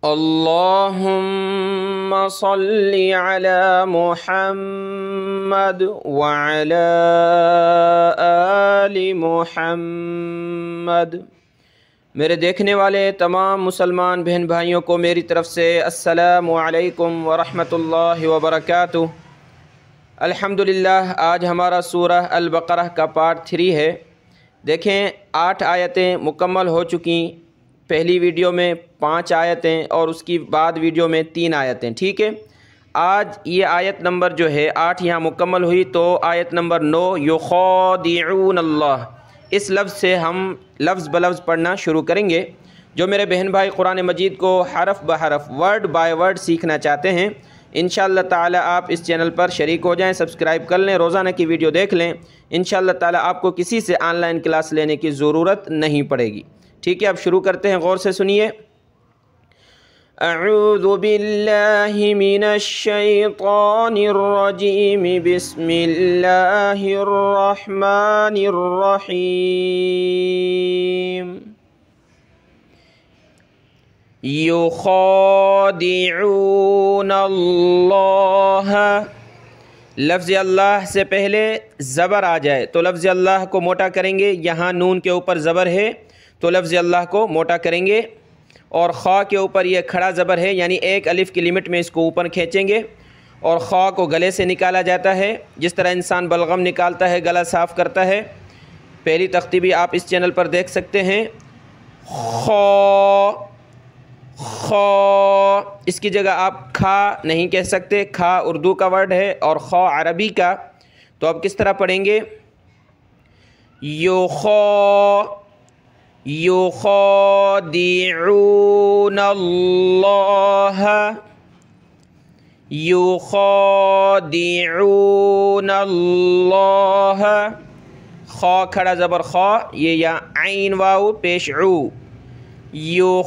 اللهم صل على محمد وعلى آل محمد۔ میرے دیکھنے والے تمام مسلمان بہن بھائیوں کو میری طرف سے السلام علیکم ورحمۃ اللہ وبرکاتہ۔ الحمدللہ آج ہمارا سورہ البقرہ کا پارٹ 3 ہے۔ دیکھیں 8 آیتیں مکمل ہو چکی، پہلی ویڈیو میں 5 آیتیں اور اس کی بعد ویڈیو میں 3 آیتیں، ٹھیک ہے۔ آج یہ آیت نمبر جو ہے 8 یہاں مکمل ہوئی، تو آیت نمبر 9 یخادعون اللہ، اس لفظ سے ہم لفظ بلفظ پڑھنا شروع کریں گے۔ جو میرے بہن بھائی قرآن مجید کو حرف بحرف ورڈ بائی ورڈ سیکھنا چاہتے ہیں، انشاءاللہ تعالی آپ اس چینل پر شریک ہو جائیں، سبسکرائب کر لیں، روزانہ کی ویڈیو دیکھ لیں۔ انشاءاللہ تعالی آپ کو کسی سے آن لائن کلاس لینے کی ضرورت نہیں پڑے گی، ٹھیک ہے۔ اب شروع کرتے ہیں، غور سے سنیے۔ اعوذ باللہ من الشیطان الرجیم، بسم اللہ الرحمن الرحیم۔ یخادعون اللہ، لفظ اللہ سے پہلے زبر آ جائے تو لفظ اللہ کو موٹا کریں گے، یہاں نون کے اوپر زبر ہے تو لفظ اللہ کو موٹا کریں گے، اور خا کے اوپر یہ کھڑا زبر ہے، یعنی ایک الف کی لمٹ میں اس کو اوپر کھینچیں گے، اور خا کو گلے سے نکالا جاتا ہے جس طرح انسان بلغم نکالتا ہے، گلا صاف کرتا ہے۔ پہلی تختی بھی آپ اس چینل پر دیکھ سکتے ہیں۔ خا، خا، اس کی جگہ آپ کھا نہیں کہہ سکتے، کھا اردو کا ورڈ ہے اور خا عربی کا، تو اب کس طرح پڑھیں گے؟ یخادعون اللہ، یخادعون اللہ، خا کھڑا زبر خا، یہ یا عین واو پیش عو، یخادعون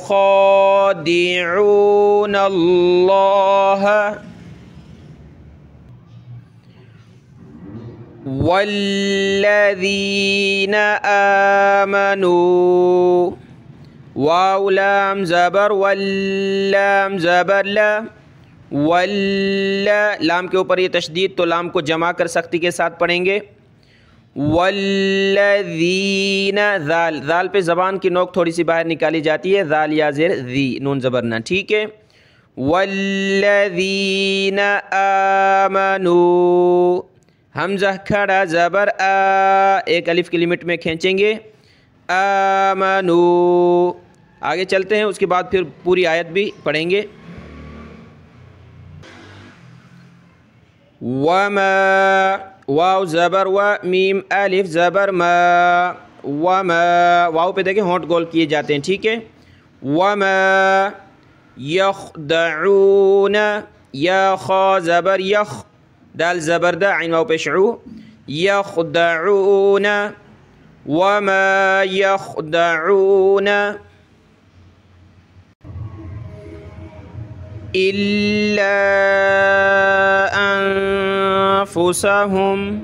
اللہ والذین آمنوا، واو لام زبر واللام زبر لا، لام کے اوپر یہ تشدید تو لام کو جمع کر سختی کے ساتھ پڑھیں گے۔ والذین، ذال پہ زبان کی نوک تھوڑی سی باہر نکالی جاتی ہے، ذال یا زیر ذی، نون زبر نہ، ٹھیک ہے۔ والذین آمنوا، حمزہ کھڑا زبر آ، ایک الف کی لمٹ میں کھینچیں گے، آمنو۔ آگے چلتے ہیں، اس کے بعد پھر پوری آیت بھی پڑھیں گے۔ وما، واو زبر و، میم الف زبر ما، وما، واو پہ دیکھیں ہونٹ گول کیے جاتے ہیں، ٹھیک ہے۔ وما یخدعون، یا خا زبر یخ، دال زبر دا، عین واو پیش عو، یخدعون، وما یخدعون الا انفسہم،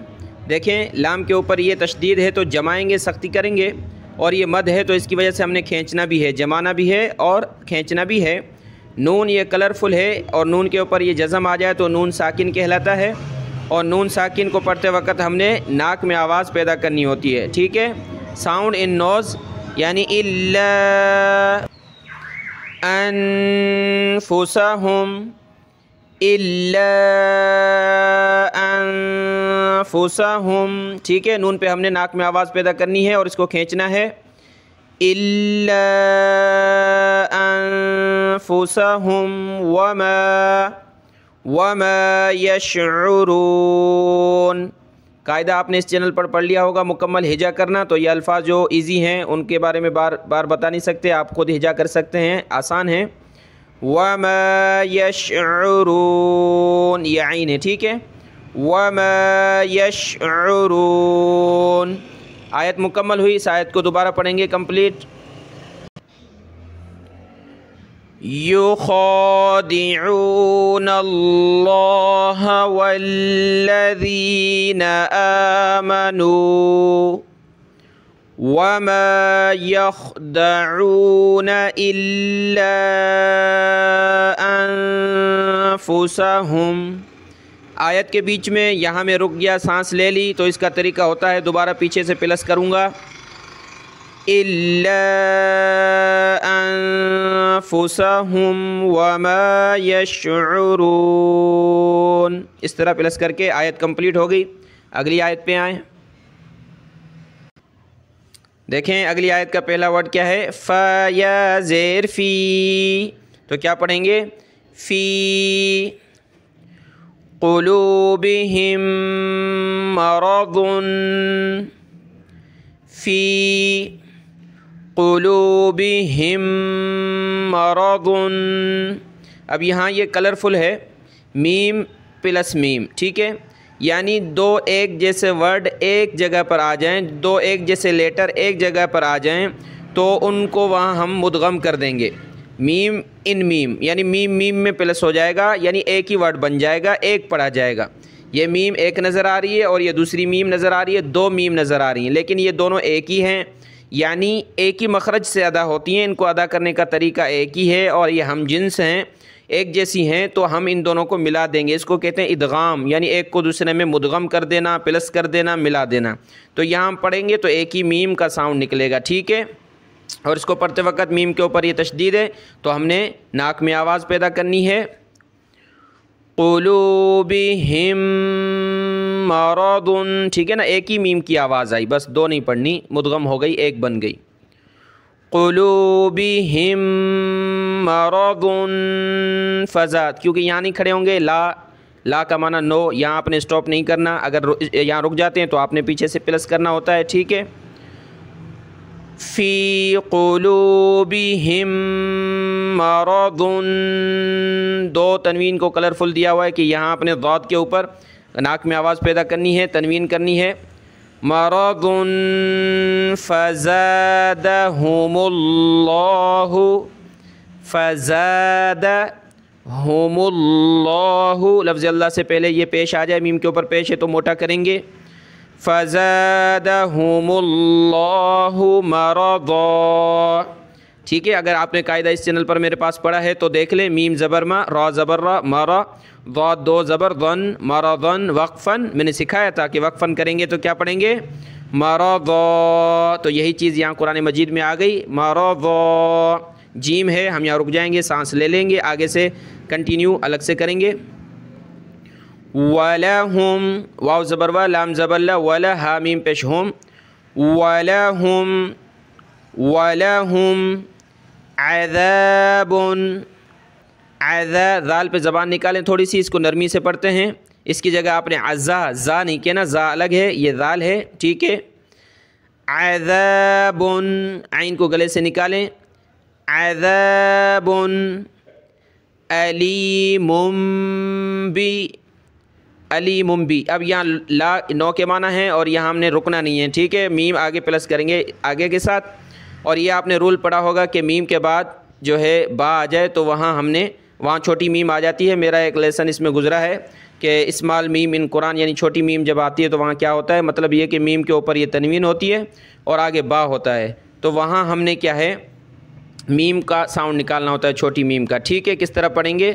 دیکھیں لام کے اوپر یہ تشدید ہے تو جمائیں گے، سختی کریں گے، اور یہ مد ہے تو اس کی وجہ سے ہم نے کھینچنا بھی ہے، جمانا بھی ہے اور کھینچنا بھی ہے۔ نون یہ کلرفل ہے اور نون کے اوپر یہ جزم آ جائے تو نون ساکن کہلاتا ہے، اور نون ساکن کو پڑھتے وقت ہم نے ناک میں آواز پیدا کرنی ہوتی ہے، ٹھیک ہے۔ ساؤنڈ ان نوز، یعنی الا انفسہم، الا انفسہم، ٹھیک ہے۔ نون پہ ہم نے ناک میں آواز پیدا کرنی ہے اور اس کو کھینچنا ہے، الا انفسہم وما یشعرون۔ قاعدہ آپ نے اس چینل پر پڑھ لیا ہوگا، مکمل ہجا کرنا، تو یہ الفاظ جو ایزی ہیں ان کے بارے میں بار بار بتا نہیں سکتے، آپ خود ہجا کر سکتے ہیں، آسان ہیں۔ وما یشعرون، یہ عین ہے، ٹھیک ہے۔ وما یشعرون، آیت مکمل ہوئی، اس آیت کو دوبارہ پڑھیں گے کمپلیٹ۔ یخادعون اللہ والذین آمنوا وَمَا يَخْدَعُونَ إِلَّا أَنفُسَهُمْ۔ آیت کے بیچ میں یہاں میں رک گیا، سانس لے لی، تو اس کا طریقہ ہوتا ہے دوبارہ پیچھے سے پلس کروں گا، إِلَّا أَنفُسَهُمْ وَمَا يَشْعُرُونَ، اس طرح پلس کر کے آیت کمپلیٹ ہو گئی۔ اگلی آیت پہ آئیں، دیکھیں اگلی آیت کا پہلا ورڈ کیا ہے، فا یا زیر فی، تو کیا پڑھیں گے، فی قلوبہم مرض، فی قلوبہم مرض۔ اب یہاں یہ کلرفل ہے، میم پلس میم، ٹھیک ہے، یعنی دو ایک جیسے ورڈ ایک جگہ پر آ جائیں، دو ایک جیسے لیٹر ایک جگہ پر آ جائیں تو ان کو وہاں ہم مدغم کر دیں گے، میم ان میم، یعنی میم میم میں پلس ہو جائے گا، یعنی ایک ہی ورڈ بن جائے گا، ایک پڑھا جائے گا۔ یہ میم ایک نظر آ رہی ہے اور یہ دوسری میم نظر آ رہی ہے، دو میم نظر آ رہی ہیں، لیکن یہ دونوں ایک ہی ہیں، یعنی ایک ہی مخرج سے ادا ہوتی ہیں، ان کو ادا کرنے کا طریقہ ایک ہی ہے، اور یہ ہم جنس ہیں، ایک جیسی ہیں، تو ہم ان دونوں کو ملا دیں گے، اس کو کہتے ہیں ادغام، یعنی ایک کو دوسرے میں مدغم کر دینا، پلس کر دینا، ملا دینا۔ تو یہاں ہم پڑھیں گے تو ایک ہی میم کا ساؤنڈ نکلے گا، ٹھیک ہے، اور اس کو پڑھتے وقت میم کے اوپر یہ تشدید ہے تو ہم نے ناک میں آواز پیدا کرنی ہے، قلوبہم مرض، ٹھیک ہے نا، ایک ہی میم کی آواز آئی، بس دو نہیں پڑھنی، مدغم ہو گئی، ایک بن گئی، قلوبہم مرض فزاد، کیونکہ یہاں نہیں کھڑے ہوں گے، لا کا معنی نو، یہاں آپ نے اسٹاپ نہیں کرنا، اگر یہاں رک جاتے ہیں تو آپ نے پیچھے سے پلس کرنا ہوتا ہے، ٹھیک ہے، فی قلوبہم مرض، دو تنوین کو کلرفل دیا ہوا ہے کہ یہاں اپنے ضاد کے اوپر ناک میں آواز پیدا کرنی ہے، تنوین کرنی ہے، مرض فزادہم اللہ، فزادہم اللہ، لفظ اللہ سے پہلے یہ پیش آ جائے، میم کے اوپر پیش ہے تو موٹا کریں گے، فزادہم اللہ مرضا، ٹھیک ہے۔ اگر آپ نے قاعدہ اس چینل پر میرے پاس پڑھا ہے تو دیکھ لیں، میم زبر ما، را زبر را، مرا، ضاد دو زبر ضن، مرضن، وقفن، میں نے سکھایا تھا کہ وقفن کریں گے تو کیا پڑھیں گے، مرضا، تو یہی چیز یہاں قرآن مجید میں آ گئی، مرضا، جیم ہے، ہم یہاں رک جائیں گے، سانس لے لیں گے، آگے سے کنٹینیو الگ سے کریں گے، وَلَهُمْ، واو زبر وا، لام زبر لا، وَلَا، ہا میم پیش ہم، وَلَهُمْ عَذَابٌ، ذال پہ زبان نکالیں تھوڑی سی، اس کو نرمی سے پڑھتے ہیں، اس کی جگہ آپ نے عزا، زا نہیں کہنا، زا الگ ہے، یہ ذال ہے، ٹھیک ہے، عذاب، عین کو گلے سے نکالیں، عذاب علیم بی، علیم بی، اب یہاں لا نو کے معنی ہے اور یہاں ہم نے رکنا نہیں ہے، ٹھیک ہے، میم آگے پلس کریں گے آگے کے ساتھ، اور یہ آپ نے رول پڑھا ہوگا کہ میم کے بعد جو ہے با آ جائے تو وہاں ہم نے وہاں چھوٹی میم آ جاتی ہے، میرا ایک لیسن اس میں گزرا ہے کہ اسمال میم ان قرآن، یعنی چھوٹی میم جب آتی ہے تو وہاں کیا ہوتا ہے، مطلب یہ کہ میم کے اوپر یہ تنوین ہوتی ہے اور آگے با ہوتا ہے، تو وہاں ہم نے کیا ہے، میم کا ساؤنڈ نکالنا ہوتا ہے چھوٹی میم کا، ٹھیک ہے، کس طرح پڑھیں گے،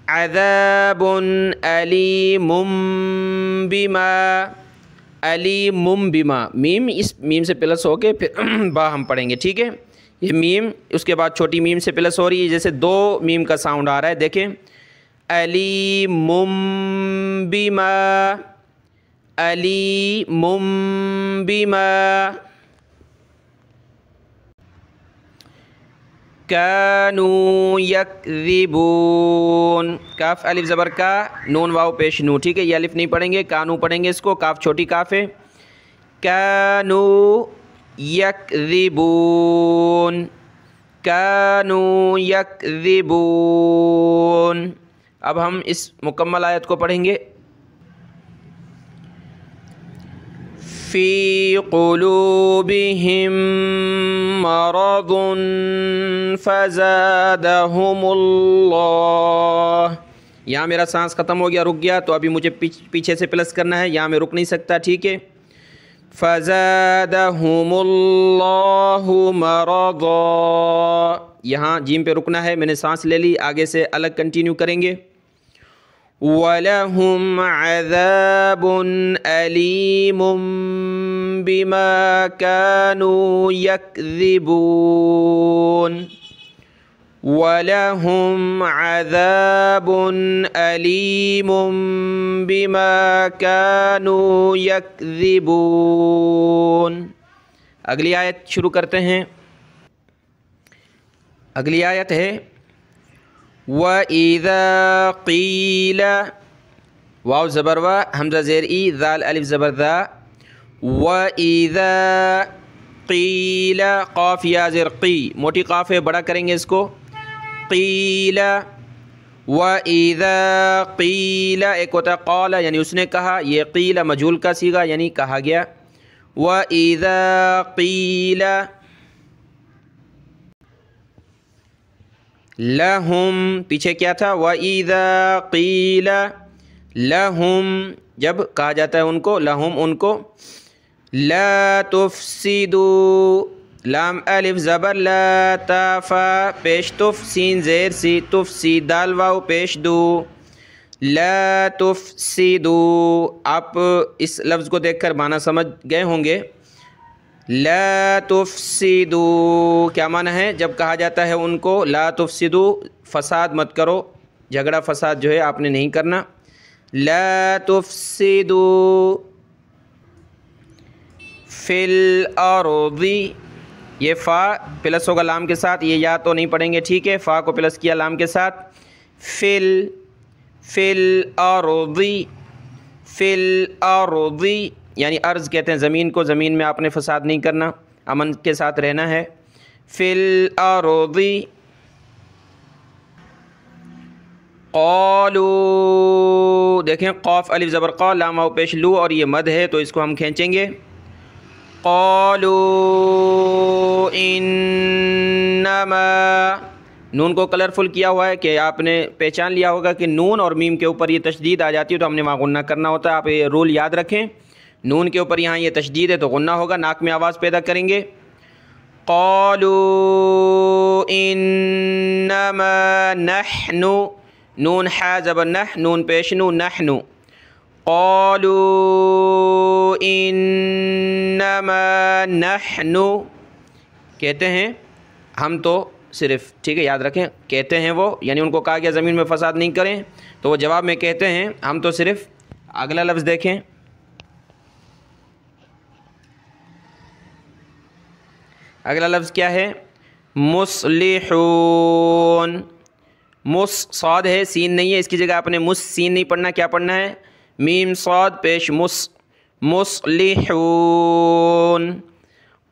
عذاب علیم بما، علیم بما، میم اس میم سے پلس ہو کے پھر با ہم پڑھیں گے، ٹھیک ہے، یہ میم اس کے بعد چھوٹی میم سے پلس ہو رہی ہے، جیسے دو میم کا ساؤنڈ آ رہا ہے، دیکھیں، علیم بما، علیم بما، کانوا یکذبون، کاف الف زبر کا، نون واو پیش نو، ٹھیک ہے، یہ الف نہیں پڑھیں گے، کانو پڑھیں گے اس کو، کاف چھوٹی کاف ہے، کانوا یکذبون، کانوا یکذبون۔ اب ہم اس مکمل آیت کو پڑھیں گے، فی قلوبہم مرض فزادہم اللہ، یہاں میرا سانس ختم ہو گیا، رک گیا، تو ابھی مجھے پیچھے سے پلس کرنا ہے، یہاں میں رک نہیں سکتا، ٹھیک ہے، فزادهم اللہ مرضا. یہاں جیم پہ رکنا ہے، میں نے سانس لے لی، آگے سے الگ کنٹینیو کریں گے. وَلَهُمْ عَذَابٌ أَلِيمٌ بِمَا كَانُوا يَكْذِبُونَ. وَلَهُمْ عَذَابٌ أَلِيمٌ بِمَا كَانُوا يَكْذِبُونَ. اگلی آیت شروع کرتے ہیں. اگلی آیت ہے وَإِذَا قِيلَ، واو زبر وا، حمزہ زیر ای، ذال الف زبر ذا. وَإِذَا قِيلَ، قاف یا زیر قی، موٹی قاف ہے، بڑا کریں گے اس کو. قیل. وَإِذَا قِيلَ، ایک ہوتا ہے قال یعنی اس نے کہا، یہ قیل مجہول کا صیغہ یعنی کہا گیا. وَإِذَا قِيلَ لَهُمْ، پیچھے کیا تھا؟ وَإِذَا قِيلَ لَهُمْ، جب کہا جاتا ہے ان کو، لَهُمْ ان کو. لَا تُفْسِدُوا، لام الف زبر لا، تا فا پیش تف، سین زیر سی، تفسی دال واو پیش دو. لا تفسدوا، آپ اس لفظ کو دیکھ کر معنی سمجھ گئے ہوں گے. لا تفسدوا کیا معنی ہے؟ جب کہا جاتا ہے ان کو لا تفسدوا، فساد مت کرو، جھگڑا فساد جو ہے آپ نے نہیں کرنا. لا تفسدوا فی الارض، یہ فا پلس ہوگا لام کے ساتھ، یہ یا تو نہیں پڑھیں گے، ٹھیک ہے، فا کو پلس کیا لام کے ساتھ. فی الارض، فی الارض یعنی ارض کہتے ہیں زمین کو، زمین میں آپ نے فساد نہیں کرنا، امن کے ساتھ رہنا ہے. فی الارض. قالوا، دیکھیں قاف الف زبر قا، لام واو پیش لو، اور یہ مد ہے تو اس کو ہم کھینچیں گے. قالوا انما، نون کو کلرفل کیا ہوا ہے کہ آپ نے پہچان لیا ہوگا کہ نون اور میم کے اوپر یہ تشدید آ جاتی ہے تو ہم نے وہاں غنہ کرنا ہوتا ہے. آپ یہ رول یاد رکھیں، نون کے اوپر یہاں یہ تشدید ہے تو غنہ ہوگا، ناک میں آواز پیدا کریں گے. قالوا انما نحن، نون حا زبر نح، نون پیش نو، نحن. قالوا انما نحن، کہتے ہیں ہم تو صرف، ٹھیک ہے یاد رکھیں، کہتے ہیں وہ یعنی ان کو کہا گیا زمین میں فساد نہیں کریں تو وہ جواب میں کہتے ہیں ہم تو صرف. اگلا لفظ دیکھیں، اگلا لفظ کیا ہے؟ مصلحون. مس صاد ہے، سین نہیں ہے، اس کی جگہ آپ نے مس سین نہیں پڑھنا، کیا پڑھنا ہے؟ میم صاد پیش مس. مصلحون.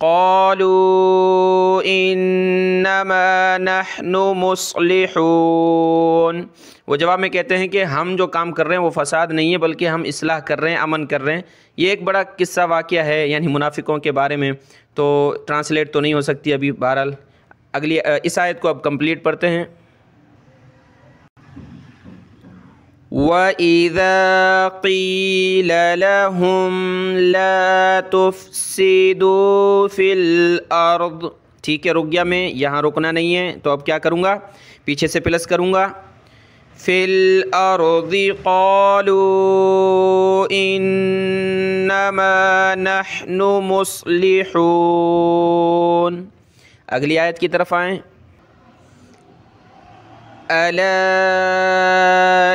قالوا انما نحن مصلحون، وہ جواب میں کہتے ہیں کہ ہم جو کام کر رہے ہیں وہ فساد نہیں ہے بلکہ ہم اصلاح کر رہے ہیں، امن کر رہے ہیں. یہ ایک بڑا قصہ واقعہ ہے یعنی منافقوں کے بارے میں، تو ٹرانسلیٹ تو نہیں ہو سکتی ابھی، بہرحال اگلی اس آیت کو اب کمپلیٹ پڑھتے ہیں. وَإِذَا قِيلَ لَهُمْ لَا تُفْسِدُوا فِي الْأَرْضِ، ٹھیک ہے، رک گیا میں، یہاں رکنا نہیں ہے تو اب کیا کروں گا؟ پیچھے سے پلس کروں گا. فِي الْأَرْضِ قَالُوا إِنَّمَا نَحْنُ مُصْلِحُونَ. اگلی آیت کی طرف آئیں. الا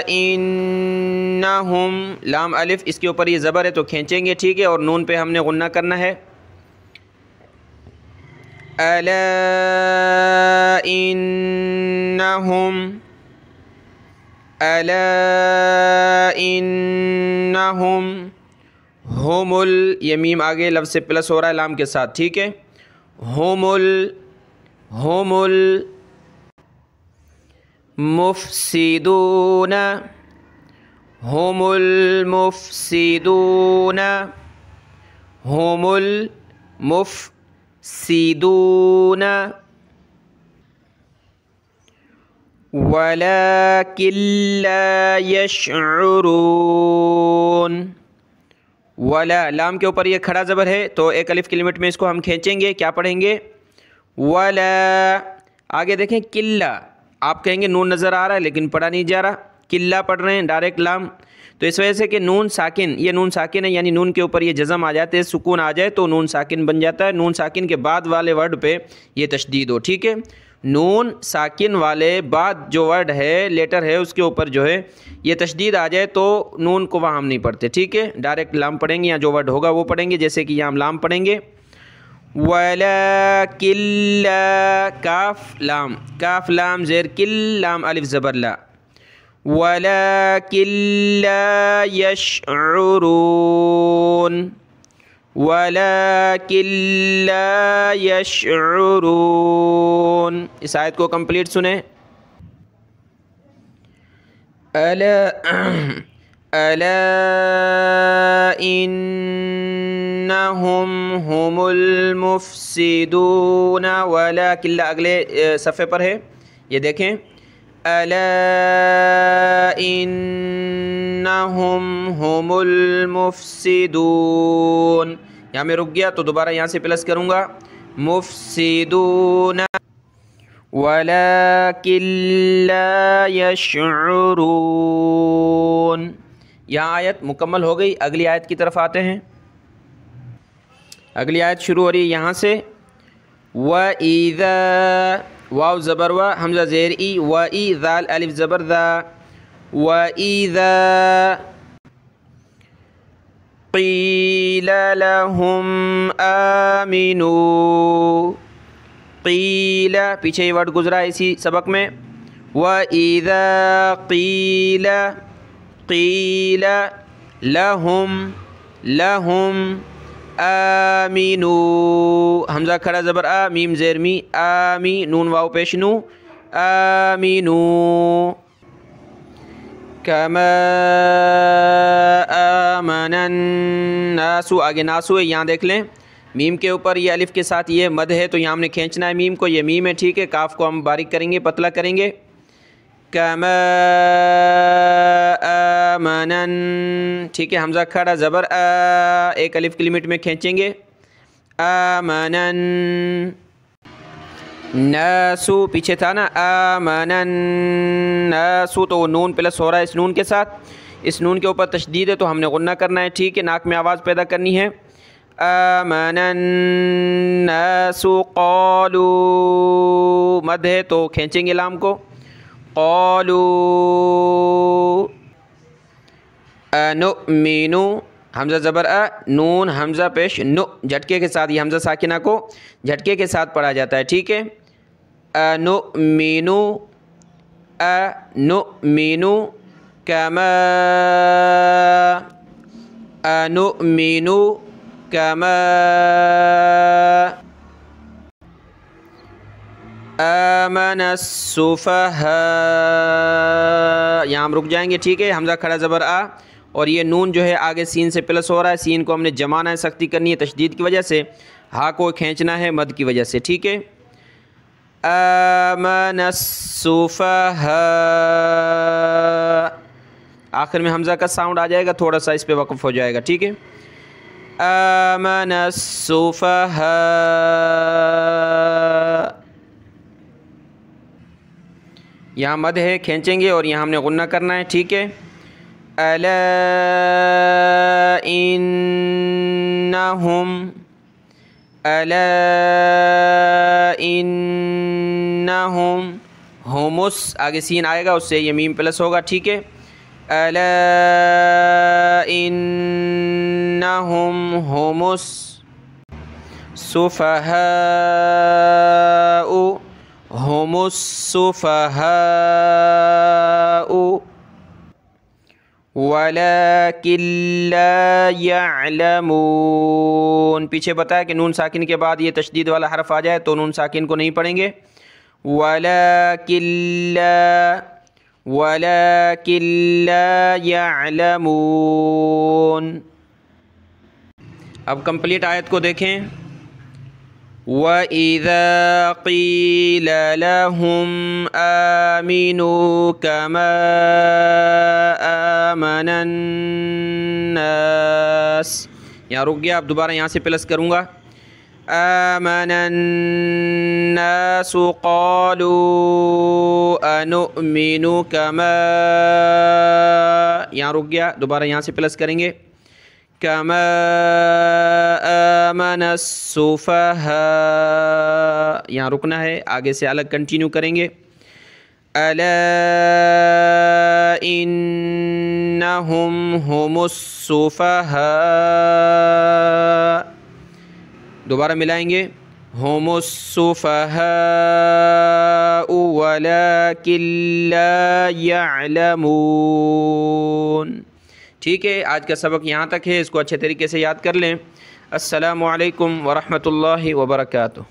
انہم، لام الف اس کے اوپر یہ زبر ہے تو کھینچیں گے، ٹھیک ہے، اور نون پہ ہم نے غنہ کرنا ہے. الا انہم، الا انہم ہم یہ میم آگے لفظ سے پلس ہو رہا ہے لام کے ساتھ، ٹھیک ہے. ہم مفسدون، هم المفسدون، هم المفسدون. ولكن لا يشعرون، ولا، لام کے اوپر یہ کھڑا زبر ہے تو ایک الف کی لمٹ میں اس کو ہم کھینچیں گے، کیا پڑھیں گے؟ ولا۔ آگے دیکھیں قلہ، آپ کہیں گے نون نظر آ رہا ہے لیکن پڑھا نہیں جا رہا، قلہ پڑھ رہے ہیں ڈائریکٹ لام، تو اس وجہ سے کہ نون ساکن، یہ نون ساکن ہے، یعنی نون کے اوپر یہ جزم آ جاتے ہیں، سکون آ جائے تو نون ساکن بن جاتا ہے، نون ساکن کے بعد والے ورڈ پہ یہ تشدید ہو، ٹھیک ہے؟ نون ساکن والے بعد جو ورڈ ہے، لیٹر ہے، اس کے اوپر جو ہے یہ تشدید آ جائے تو نون کو وہاں ہم نہیں پڑھتے، ٹھیک ہے؟ ڈائریکٹ لام پڑھیں گے یا جو ورڈ ہوگا وہ پڑھیں گے، جیسے کہ یہاں ہم لام پڑھیں گے وَلَكِنْ لَا، کاف لام، کاف لام زیر کل، لام الف زبر لا، وَلَكِنْ لَا يَشْعُرُونَ، وَلَكِنْ لَا يَشْعُرُونَ۔ اس آیت کو کمپلیٹ سنیں۔ أَلَا إِنَّهُمْ هُمُ الْمُفْسِدُونَ، وَلَكِنْ لَا اگلے صفحے پر ہے، یہ دیکھیں، أَلَا إِنَّهُمْ هُمُ الْمُفْسِدُونَ، یہاں میں رک گیا تو دوبارہ یہاں سے پلس کروں گا، مفسدون، وَلَكِنْ لَا يَشْعُرُونَ۔ یہاں آیت مکمل ہو گئی، اگلی آیت کی طرف آتے ہیں۔ اگلی آیت شروع ہو رہی ہے یہاں سے، وَإِذَا، واو زبر و، حمزہ زیر ای، وَإِذَا، ذال الف زبر ذا، وَإِذَا قِيلَ لَهُمْ آمِنُوا، قیل، پیچھے یہ ورڈ گزرا ہے اسی سبق میں، وَإِذَا قِيلَ، قِيلَ لَهُمْ، لَهُمْ آمِنُوا، حمزہ کھڑا زبر آ، میم زیر می، آمی، نون واو پیش نو، آمِنُوا، کَمَا آمَنَ النَّاسُ، آگے ناسو ہے، یہاں دیکھ لیں، میم کے اوپر یہ الف کے ساتھ یہ مد ہے تو یہاں ہم نے کھینچنا ہے میم کو، یہ میم ہے، ٹھیک ہے؟ کاف کو ہم باریک کریں گے، پتلا کریں گے، کَمَا آمَنَ، ٹھیک ہے؟ حمزہ کھڑا زبر آ، ایک الف کی لمٹ میں کھینچیں گے، آمَنَ النَّاسُ، پیچھے تھا نا آمَنَ النَّاسُ، تو وہ نون پلس ہو رہا ہے اس نون کے ساتھ، اس نون کے اوپر تشدید ہے تو ہم نے غنہ کرنا ہے، ٹھیک ہے؟ ناک میں آواز پیدا کرنی ہے، آمَنَ النَّاسُ قَالُوا، مد ہے تو کھینچیں گے لام کو، قَالُوا أَنُؤْمِنُ، حمزہ زبر آ، نون حمزہ پیش نو، جھٹکے کے ساتھ، یہ حمزہ ساکنہ کو جھٹکے کے ساتھ پڑھا جاتا ہے، ٹھیک ہے؟ أَنُؤْمِنُ، أَنُؤْمِنُ كَمَا، أَنُؤْمِنُ كَمَا آمَنَ السُّفَهَاءُ، یہاں ہم رک جائیں گے، ٹھیک ہے؟ حمزہ کھڑا زبر آ، اور یہ نون جو ہے آگے سین سے پلس ہو رہا ہے، سین کو ہم نے جمانا ہے، سختی کرنی ہے تشدید کی وجہ سے، ہا کو کھینچنا ہے مد کی وجہ سے، ٹھیک ہے؟ آمَنَ السُّفَهَاءُ، آخر میں حمزہ کا ساؤنڈ آ جائے گا، تھوڑا سا اس پہ وقف ہو جائے گا، ٹھیک ہے؟ آمَنَ السُّفَهَاءُ، یہاں مد ہے، کھینچیں گے اور یہاں ہم نے غنہ کرنا ہے، ٹھیک ہے؟ أَلَا إِنَّهُمْ، أَلَا إِنَّهُمْ ہُمُس، آگے سین آئے گا، اس سے یہ میم پلس ہوگا، ٹھیک ہے؟ أَلَا إِنَّهُمْ هُمُس السُّفَهَاءُ، هُمُ السُّفَهَاءُ وَلَكِنْ لَا يَعْلَمُونَ، پیچھے بتایا کہ نون ساکن کے بعد یہ تشدید والا حرف آ جائے تو نون ساکن کو نہیں پڑھیں گے، وَلَكِنْ لَا يَعْلَمُونَ۔ اب کمپلیٹ آیت کو دیکھیں، وَإِذَا قِيلَ لَهُمْ آمِنُوا كَمَا آمَنَ النَّاسُ، یہاں رک گیا، اب دوبارہ یہاں سے پلس کروں گا. آمَنَ النَّاسُ قَالُوا أَنُؤْمِنُ كَمَا، یہاں رک گیا، دوبارہ یہاں سے پلس کریں گے. كَمَا آمَنَ السُّفَهَاءُ، یہاں رکنا ہے، آگے سے الگ کنٹینیو کریں گے. أَلَا إِنَّهُمْ هُمُ السُّفَهَاءُ، دوبارہ ملائیں گے. هُمُ السُّفَهَاءُ وَلَكِنْ لَا يَعْلَمُونَ. ٹھیک ہے، آج کا سبق یہاں تک ہے، اس کو اچھے طریقے سے یاد کر لیں. السلام علیکم ورحمۃ اللہ وبرکاتہ.